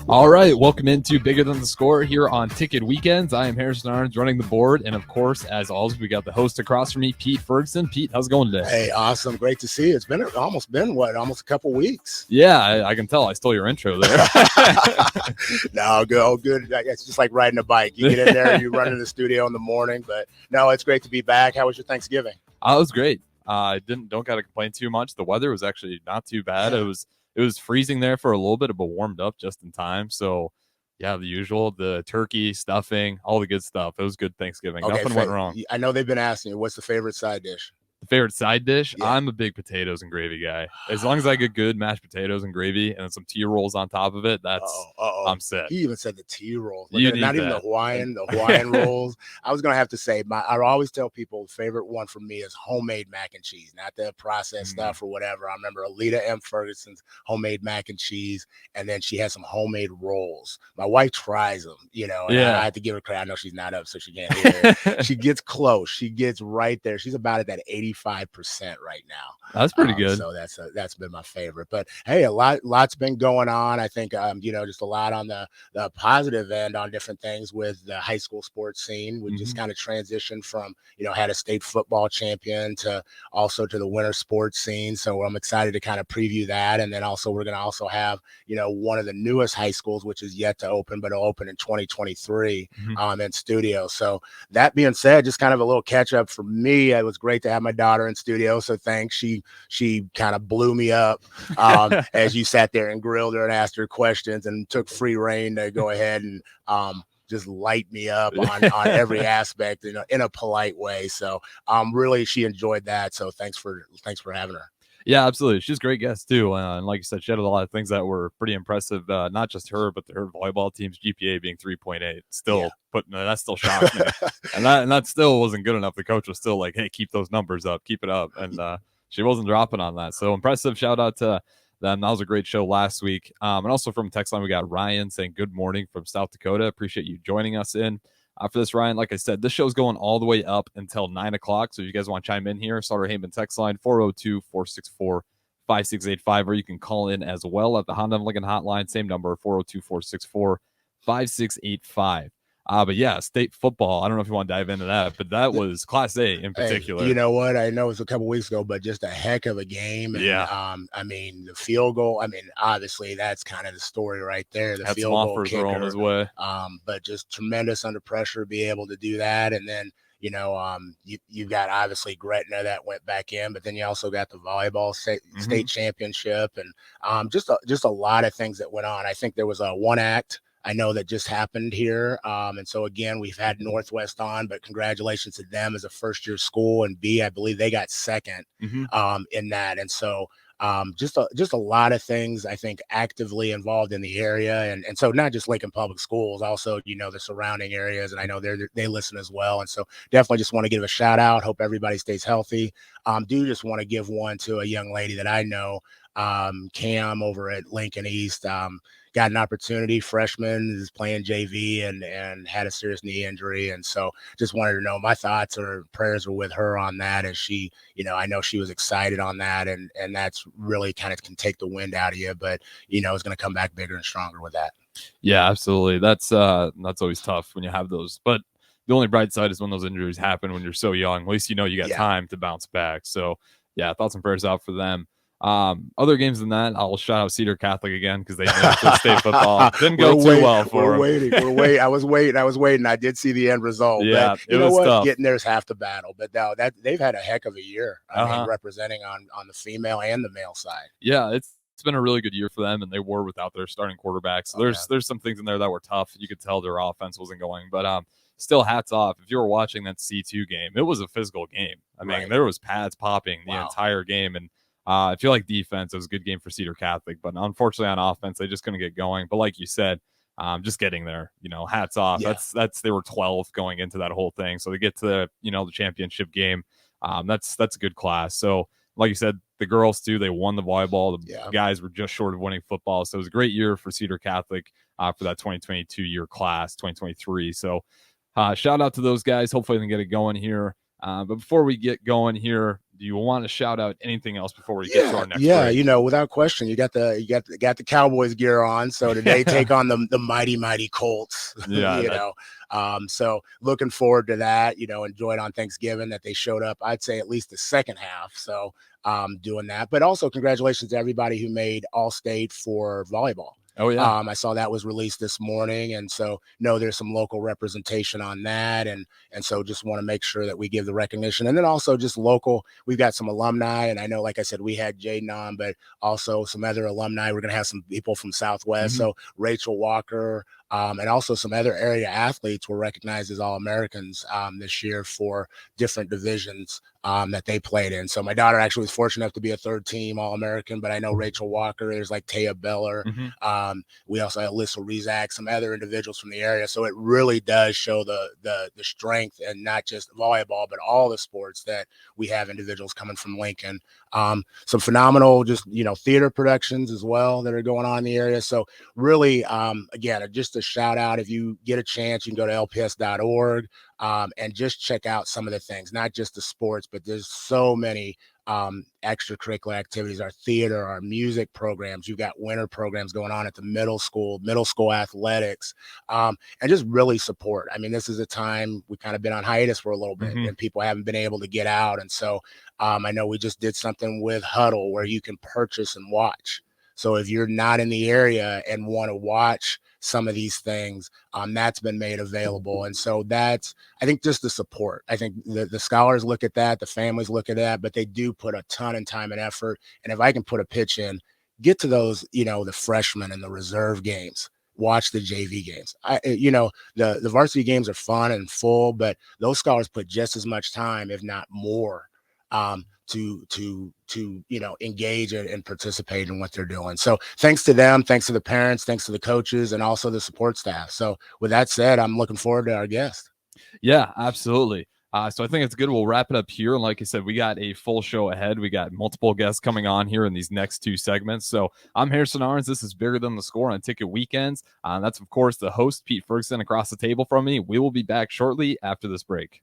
All right, welcome into Bigger Than the Score here on Ticket Weekends. I am Harrison Arns running the board, and of course, as always, we got the host across from me, Pete Ferguson. Pete, how's it going today? Hey, awesome. Great to see you. It's been almost a couple weeks. Yeah, I can tell. I stole your intro there. No, good. It's just like riding a bike. You get in there, you run in the studio in the morning. But no, it's great to be back. How was your Thanksgiving? It was great. Don't got to complain too much. The weather was actually not too bad. Yeah. It was freezing there for a little bit, but warmed up just in time. So, yeah, the usual, the turkey, stuffing, all the good stuff. It was good Thanksgiving. Okay, Nothing went wrong. I know they've been asking you, what's the favorite side dish? The favorite side dish? Yeah. I'm a big potatoes and gravy guy. As long as I get good mashed potatoes and gravy and then some tea rolls on top of it, I'm set. He even said the tea rolls. Not You even need the Hawaiian rolls. I was gonna have to say I always tell people the favorite one for me is homemade mac and cheese, not the processed stuff or whatever. I remember Alita M. Ferguson's homemade mac and cheese, and then she has some homemade rolls. My wife tries them, and I have to give her credit. I know she's not up, so she can't hear it. She gets close. She gets right there. She's about at that 85% right now. That's pretty good. So that's been my favorite. But hey, lot's been going on. I think just a lot on the positive end on different things with the high school sports scene. We just kind of transitioned from had a state football champion to the winter sports scene. So I'm excited to kind of preview that, and then also we're going to also have one of the newest high schools, which is yet to open, but it'll open in 2023 in studio. So that being said, just kind of a little catch up for me. It was great to have my daughter in studio, so thanks. She kind of blew me up as you sat there and grilled her and asked her questions and took free reign to go ahead and just light me up on every aspect in a polite way. So really she enjoyed that. So thanks for having her. Yeah, absolutely. She's a great guest too. And like you said, she had a lot of things that were pretty impressive. Not just her, but her volleyball team's GPA being 3.8. That still shocks me. and that still wasn't good enough. The coach was still like, hey, keep those numbers up, keep it up. And she wasn't dropping on that. So impressive. Shout out to them. That was a great show last week. And also from text line, we got Ryan saying good morning from South Dakota. Appreciate you joining us in. For this, Ryan, like I said, this show's going all the way up until 9 o'clock. So if you guys want to chime in here, Sauter Heyman text line 402-464-5685, or you can call in as well at the Honda Lincoln hotline. Same number, 402-464-5685. But yeah, state football. I don't know if you want to dive into that, but that was Class A in particular. Hey, you know what? I know it was a couple weeks ago, but just a heck of a game. And, the field goal. Obviously that's kind of the story right there. The field goal kicker on his way. But just tremendous under pressure, be able to do that, and then. You've got obviously Gretna that went back in, but then you also got the volleyball state championship, and just a lot of things that went on. I think there was a one act I know that just happened here. And so again, we've had Northwest on, but congratulations to them as a first year school, and I believe they got second in that. And so just a lot of things, I think, actively involved in the area. And so not just Lincoln Public Schools, also, the surrounding areas. And I know they listen as well. And so definitely just want to give a shout out. Hope everybody stays healthy. Do just want to give one to a young lady that I know, Cam over at Lincoln East. Got an opportunity, freshman, is playing JV and had a serious knee injury. And so just wanted to know my thoughts or prayers are with her on that. As she, I know she was excited on that, and that's really kind of can take the wind out of you, but is going to come back bigger and stronger with that. Yeah, absolutely. That's always tough when you have those, but the only bright side is when those injuries happen when you're so young. At least you got time to bounce back. So yeah, thoughts and prayers out for them. Other games than that, I'll shout out Cedar Catholic again because they missed state football. Didn't go too well for them. We're waiting. I was waiting. I did see the end result. Yeah, but it was tough. Getting there's half the battle. But now that they've had a heck of a year. I mean, representing on the female and the male side. Yeah, it's been a really good year for them, and they were without their starting quarterback. So there's some things in there that were tough. You could tell their offense wasn't going, but still, hats off. If you were watching that C2 game, it was a physical game. I mean, there was pads popping the entire game, and I feel like defense, it was a good game for Cedar Catholic, but unfortunately on offense, they just couldn't get going. But like you said, just getting there, hats off. Yeah. They were 12th going into that whole thing. So they get to the championship game. That's a good class. So like you said, the girls too, they won the volleyball. The guys were just short of winning football. So it was a great year for Cedar Catholic for that 2022 year class, 2023. So shout out to those guys. Hopefully they can get it going here. But before we get going here, do you want to shout out anything else before we get to our next break? break? You know, without question, you got the Cowboys gear on. So today take on the mighty Colts. Yeah, so looking forward to that. You know, enjoyed on Thanksgiving that they showed up. I'd say at least the second half. So doing that, but also congratulations to everybody who made All-State for volleyball. Oh yeah. I saw that was released this morning, and so there's some local representation on that, and so just want to make sure that we give the recognition, and then also just local. We've got some alumni, and I know, like I said, we had Jaden on, but also some other alumni. We're going to have some people from Southwest, so Rachel Walker, and also some other area athletes were recognized as All-Americans this year for different divisions that they played in. So my daughter actually was fortunate enough to be a third-team All-American, but I know Rachel Walker. There's like Taya Beller. We also had Alyssa Rezak, some other individuals from the area. So it really does show the strength, and not just volleyball, but all the sports, that we have individuals coming from Lincoln. Some phenomenal, just, theater productions as well that are going on in the area. So really, again, just a shout out. If you get a chance, you can go to lps.org and just check out some of the things, not just the sports, but there's so many extracurricular activities, our theater, our music programs. You've got winter programs going on at the middle school athletics, and just really support. I mean, this is a time we kind of been on hiatus for a little bit, and people haven't been able to get out. And so I know we just did something with Huddle where you can purchase and watch. So if you're not in the area and want to watch some of these things, that's been made available. And so that's, I think, just the support. I think the scholars look at that, the families look at that, but they do put a ton of time and effort. And if I can put a pitch in, get to those, the freshmen and the reserve games, watch the JV games. The varsity games are fun and full, but those scholars put just as much time, if not more, to engage and participate in what they're doing. So thanks to them, thanks to the parents, thanks to the coaches, and also the support staff. So with that said, I'm looking forward to our guest. Yeah, absolutely. So I think it's good. We'll wrap it up here. And like I said, we got a full show ahead. We got multiple guests coming on here in these next two segments. So I'm Harrison Arns. This is Bigger Than the Score on Ticket Weekends. That's, of course, the host, Pete Ferguson, across the table from me. We will be back shortly after this break.